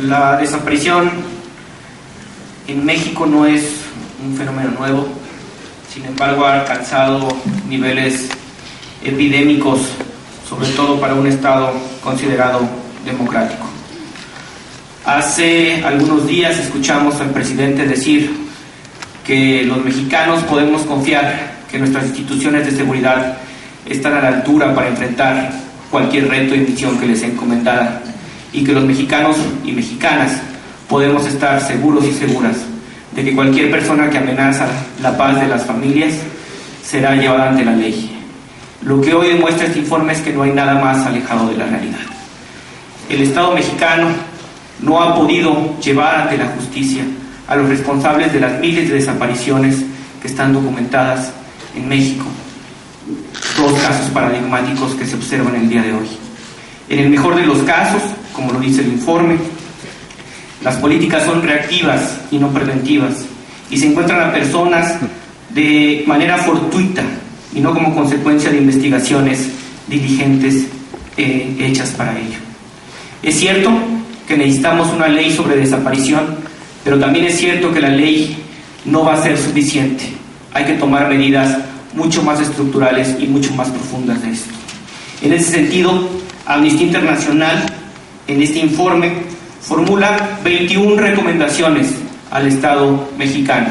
La desaparición en México no es un fenómeno nuevo, sin embargo ha alcanzado niveles epidémicos, sobre todo para un Estado considerado democrático. Hace algunos días escuchamos al presidente decir que los mexicanos podemos confiar que nuestras instituciones de seguridad están a la altura para enfrentar cualquier reto y misión que les encomendara, y que los mexicanos y mexicanas podemos estar seguros y seguras de que cualquier persona que amenaza la paz de las familias será llevada ante la ley. Lo que hoy demuestra este informe es que no hay nada más alejado de la realidad. El Estado mexicano no ha podido llevar ante la justicia a los responsables de las miles de desapariciones que están documentadas en México. Dos casos paradigmáticos que se observan el día de hoy. En el mejor de los casos, como lo dice el informe, las políticas son reactivas y no preventivas, y se encuentran a personas de manera fortuita y no como consecuencia de investigaciones diligentes hechas para ello. Es cierto que necesitamos una ley sobre desaparición, pero también es cierto que la ley no va a ser suficiente. Hay que tomar medidas mucho más estructurales y mucho más profundas de esto. En ese sentido, Amnistía Internacional, en este informe, formula 21 recomendaciones al Estado mexicano.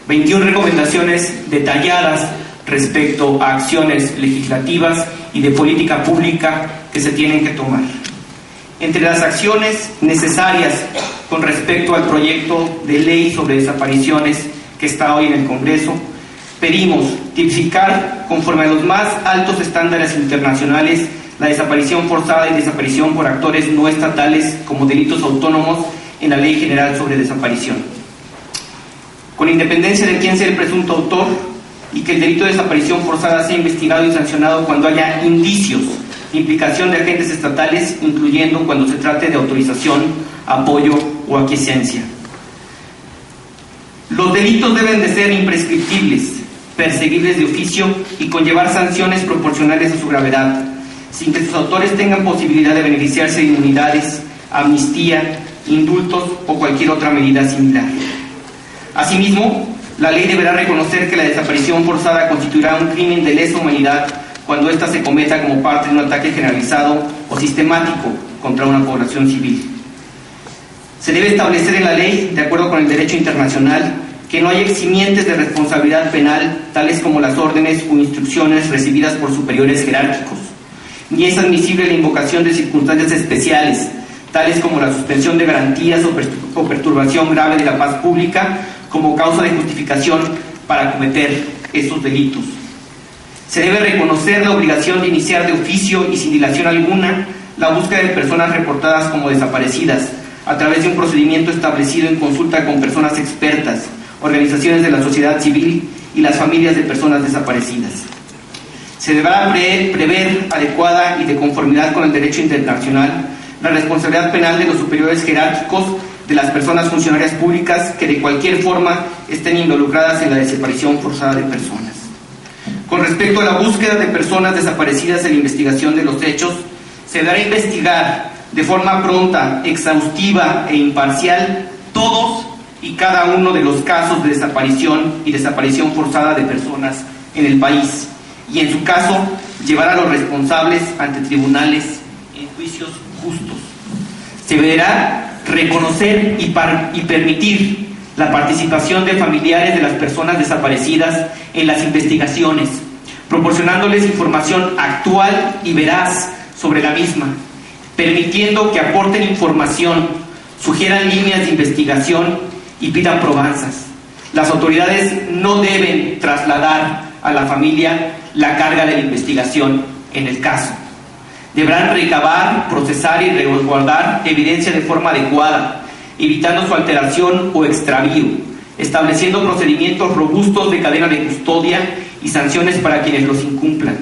21 recomendaciones detalladas respecto a acciones legislativas y de política pública que se tienen que tomar. Entre las acciones necesarias con respecto al proyecto de ley sobre desapariciones que está hoy en el Congreso, pedimos tipificar conforme a los más altos estándares internacionales la desaparición forzada y desaparición por actores no estatales como delitos autónomos en la Ley General sobre Desaparición. Con independencia de quién sea el presunto autor, y que el delito de desaparición forzada sea investigado y sancionado cuando haya indicios de implicación de agentes estatales, incluyendo cuando se trate de autorización, apoyo o aquiescencia. Los delitos deben de ser imprescriptibles, perseguibles de oficio y conllevar sanciones proporcionales a su gravedad, sin que sus autores tengan posibilidad de beneficiarse de inmunidades, amnistía, indultos o cualquier otra medida similar. Asimismo, la ley deberá reconocer que la desaparición forzada constituirá un crimen de lesa humanidad cuando ésta se cometa como parte de un ataque generalizado o sistemático contra una población civil. Se debe establecer en la ley, de acuerdo con el derecho internacional, que no hay eximientes de responsabilidad penal, tales como las órdenes o instrucciones recibidas por superiores jerárquicos, ni es admisible la invocación de circunstancias especiales, tales como la suspensión de garantías o perturbación grave de la paz pública, como causa de justificación para cometer estos delitos. Se debe reconocer la obligación de iniciar de oficio y sin dilación alguna la búsqueda de personas reportadas como desaparecidas a través de un procedimiento establecido en consulta con personas expertas, organizaciones de la sociedad civil y las familias de personas desaparecidas. Se deberá prever adecuada y de conformidad con el derecho internacional la responsabilidad penal de los superiores jerárquicos de las personas funcionarias públicas que de cualquier forma estén involucradas en la desaparición forzada de personas. Con respecto a la búsqueda de personas desaparecidas en la investigación de los hechos, se deberá investigar de forma pronta, exhaustiva e imparcial todos y cada uno de los casos de desaparición y desaparición forzada de personas en el país, y en su caso llevar a los responsables ante tribunales en juicios justos. Se deberá reconocer y permitir la participación de familiares de las personas desaparecidas en las investigaciones, proporcionándoles información actual y veraz sobre la misma, permitiendo que aporten información, sugieran líneas de investigación y pidan probanzas. Las autoridades no deben trasladar a la familia la carga de la investigación en el caso. Deberán recabar, procesar y resguardar evidencia de forma adecuada, evitando su alteración o extravío, estableciendo procedimientos robustos de cadena de custodia y sanciones para quienes los incumplan.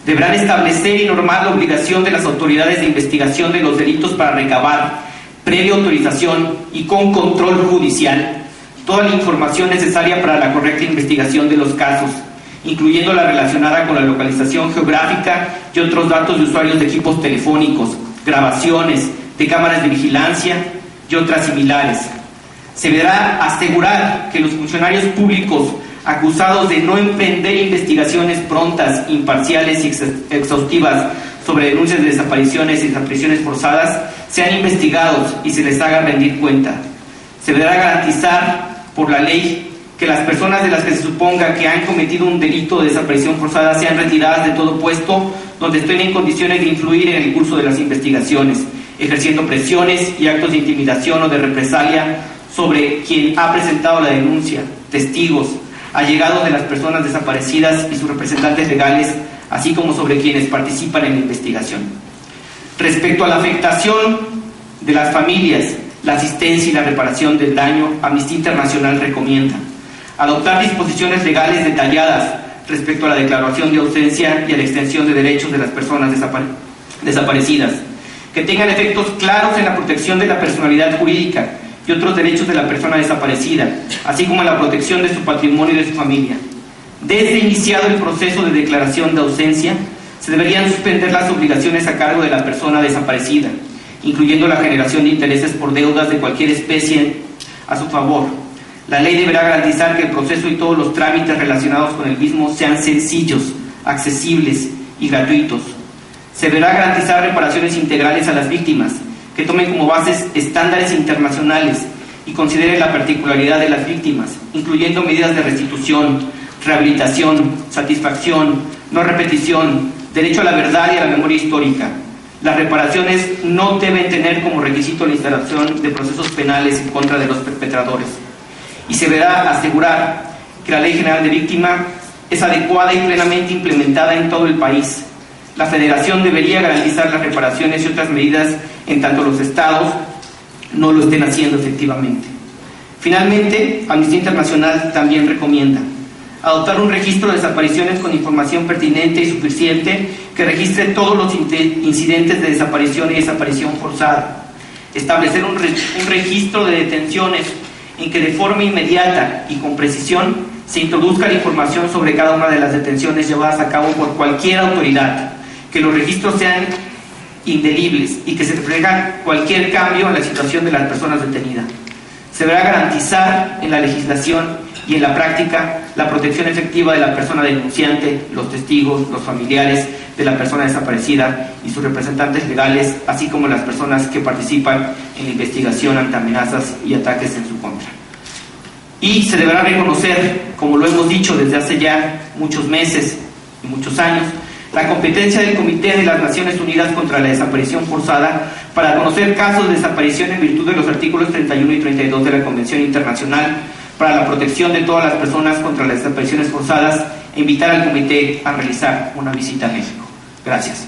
Deberán establecer y normar la obligación de las autoridades de investigación de los delitos para recabar, previa autorización y con control judicial, toda la información necesaria para la correcta investigación de los casos, incluyendo la relacionada con la localización geográfica y otros datos de usuarios de equipos telefónicos, grabaciones, de cámaras de vigilancia y otras similares. Se deberá asegurar que los funcionarios públicos acusados de no emprender investigaciones prontas, imparciales y exhaustivas sobre denuncias de desapariciones y desapariciones forzadas sean investigados y se les haga rendir cuenta. Se deberá garantizar por la ley que las personas de las que se suponga que han cometido un delito de desaparición forzada sean retiradas de todo puesto donde estén en condiciones de influir en el curso de las investigaciones, ejerciendo presiones y actos de intimidación o de represalia sobre quien ha presentado la denuncia, testigos, allegados de las personas desaparecidas y sus representantes legales, así como sobre quienes participan en la investigación. Respecto a la afectación de las familias, la asistencia y la reparación del daño, Amnistía Internacional recomienda adoptar disposiciones legales detalladas respecto a la declaración de ausencia y a la extensión de derechos de las personas desaparecidas, que tengan efectos claros en la protección de la personalidad jurídica y otros derechos de la persona desaparecida, así como en la protección de su patrimonio y de su familia. Desde iniciado el proceso de declaración de ausencia, se deberían suspender las obligaciones a cargo de la persona desaparecida, incluyendo la generación de intereses por deudas de cualquier especie a su favor. La ley deberá garantizar que el proceso y todos los trámites relacionados con el mismo sean sencillos, accesibles y gratuitos. Se deberá garantizar reparaciones integrales a las víctimas, que tomen como bases estándares internacionales y consideren la particularidad de las víctimas, incluyendo medidas de restitución, rehabilitación, satisfacción, no repetición, derecho a la verdad y a la memoria histórica. Las reparaciones no deben tener como requisito la instalación de procesos penales en contra de los perpetradores. Y se deberá asegurar que la Ley General de Víctima es adecuada y plenamente implementada en todo el país. La Federación debería garantizar las reparaciones y otras medidas en tanto los estados no lo estén haciendo efectivamente. Finalmente, Amnistía Internacional también recomienda adoptar un registro de desapariciones con información pertinente y suficiente que registre todos los incidentes de desaparición y desaparición forzada. Establecer un registro de detenciones en que de forma inmediata y con precisión se introduzca la información sobre cada una de las detenciones llevadas a cabo por cualquier autoridad, que los registros sean indelebles y que se refleja cualquier cambio en la situación de las personas detenidas. Se deberá garantizar en la legislación y en la práctica la protección efectiva de la persona denunciante, los testigos, los familiares de la persona desaparecida y sus representantes legales, así como las personas que participan en la investigación ante amenazas y ataques en su contra. Y se deberá reconocer, como lo hemos dicho desde hace ya muchos meses y muchos años, la competencia del Comité de las Naciones Unidas contra la Desaparición Forzada para conocer casos de desaparición en virtud de los artículos 31 y 32 de la Convención Internacional para la protección de todas las personas contra las desapariciones forzadas e invitar al Comité a realizar una visita a México. Gracias.